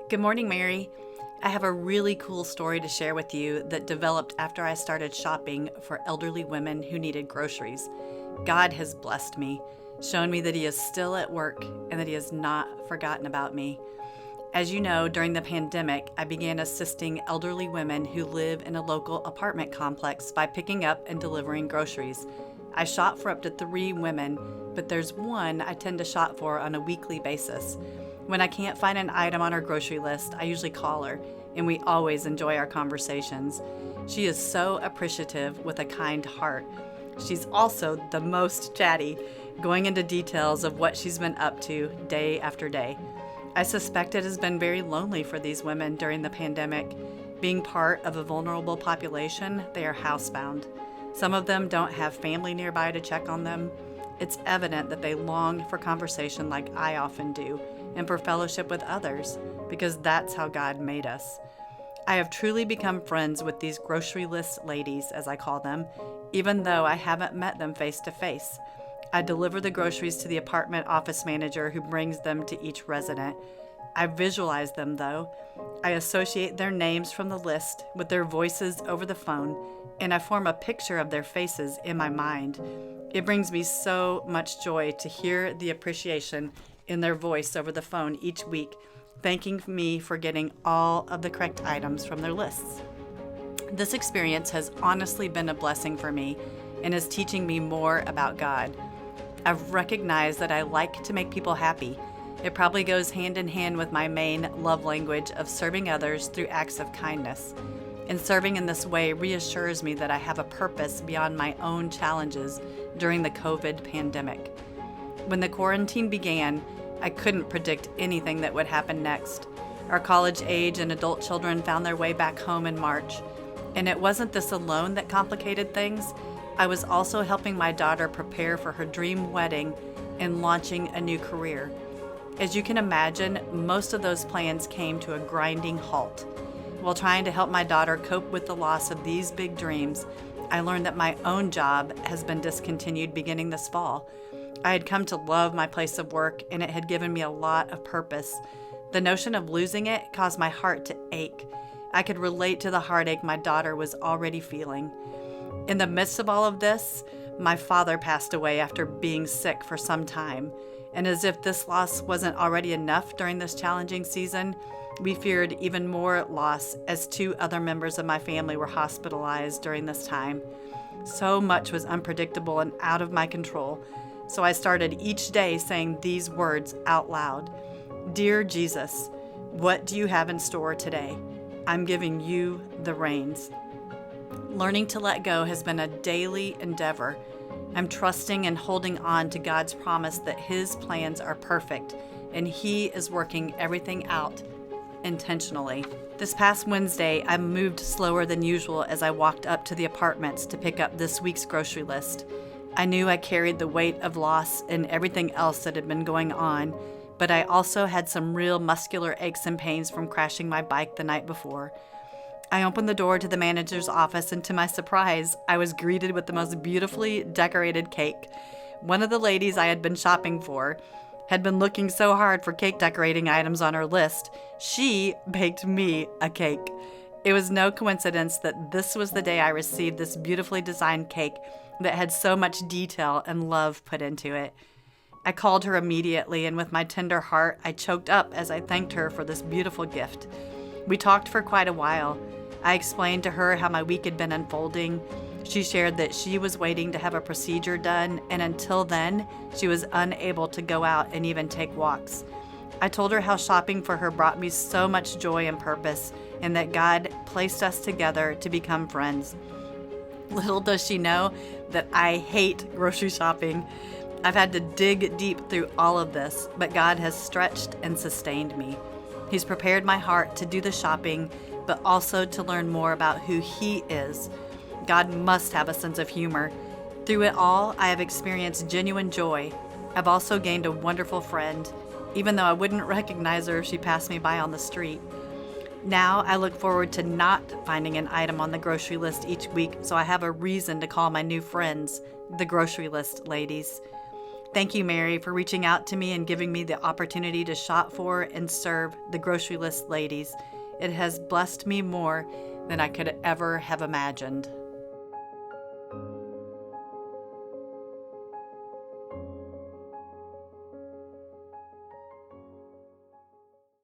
Good morning, Mary. I have a really cool story to share with you that developed after I started shopping for elderly women who needed groceries. God has blessed me, shown me that He is still at work and that He has not forgotten about me. As you know, during the pandemic, I began assisting elderly women who live in a local apartment complex by picking up and delivering groceries. I shop for up to 3 women, but there's one I tend to shop for on a weekly basis. When I can't find an item on her grocery list, I usually call her, and we always enjoy our conversations. She is so appreciative with a kind heart. She's also the most chatty, going into details of what she's been up to day after day. I suspect it has been very lonely for these women during the pandemic. Being part of a vulnerable population, they are housebound. Some of them don't have family nearby to check on them. It's evident that they long for conversation like I often do, and for fellowship with others, because that's how God made us. I have truly become friends with these grocery list ladies, as I call them, even though I haven't met them face to face. I deliver the groceries to the apartment office manager who brings them to each resident. I visualize them, though. I associate their names from the list with their voices over the phone, and I form a picture of their faces in my mind. It brings me so much joy to hear the appreciation in their voice over the phone each week, thanking me for getting all of the correct items from their lists. This experience has honestly been a blessing for me and is teaching me more about God. I've recognized that I like to make people happy. It probably goes hand in hand with my main love language of serving others through acts of kindness. And serving in this way reassures me that I have a purpose beyond my own challenges during the COVID pandemic. When the quarantine began, I couldn't predict anything that would happen next. Our college age and adult children found their way back home in March. And it wasn't this alone that complicated things. I was also helping my daughter prepare for her dream wedding and launching a new career. As you can imagine, most of those plans came to a grinding halt. While trying to help my daughter cope with the loss of these big dreams, I learned that my own job has been discontinued beginning this fall. I had come to love my place of work, and it had given me a lot of purpose. The notion of losing it caused my heart to ache. I could relate to the heartache my daughter was already feeling. In the midst of all of this, my father passed away after being sick for some time. And as if this loss wasn't already enough during this challenging season, we feared even more loss as 2 other members of my family were hospitalized during this time. So much was unpredictable and out of my control. So I started each day saying these words out loud. Dear Jesus, what do you have in store today? I'm giving you the reins. Learning to let go has been a daily endeavor. I'm trusting and holding on to God's promise that His plans are perfect and He is working everything out intentionally. This past Wednesday, I moved slower than usual as I walked up to the apartments to pick up this week's grocery list. I knew I carried the weight of loss and everything else that had been going on, but I also had some real muscular aches and pains from crashing my bike the night before. I opened the door to the manager's office, and to my surprise, I was greeted with the most beautifully decorated cake. One of the ladies I had been shopping for had been looking so hard for cake decorating items on her list. She baked me a cake. It was no coincidence that this was the day I received this beautifully designed cake that had so much detail and love put into it. I called her immediately, and with my tender heart, I choked up as I thanked her for this beautiful gift. We talked for quite a while. I explained to her how my week had been unfolding. She shared that she was waiting to have a procedure done, and until then, she was unable to go out and even take walks. I told her how shopping for her brought me so much joy and purpose, and that God placed us together to become friends. Little does she know that I hate grocery shopping. I've had to dig deep through all of this, but God has stretched and sustained me. He's prepared my heart to do the shopping, but also to learn more about who He is. God must have a sense of humor. Through it all, I have experienced genuine joy. I've also gained a wonderful friend, even though I wouldn't recognize her if she passed me by on the street. Now I look forward to not finding an item on the grocery list each week, so I have a reason to call my new friends the grocery list ladies. Thank you, Mary, for reaching out to me and giving me the opportunity to shop for and serve the grocery list ladies. It has blessed me more than I could ever have imagined.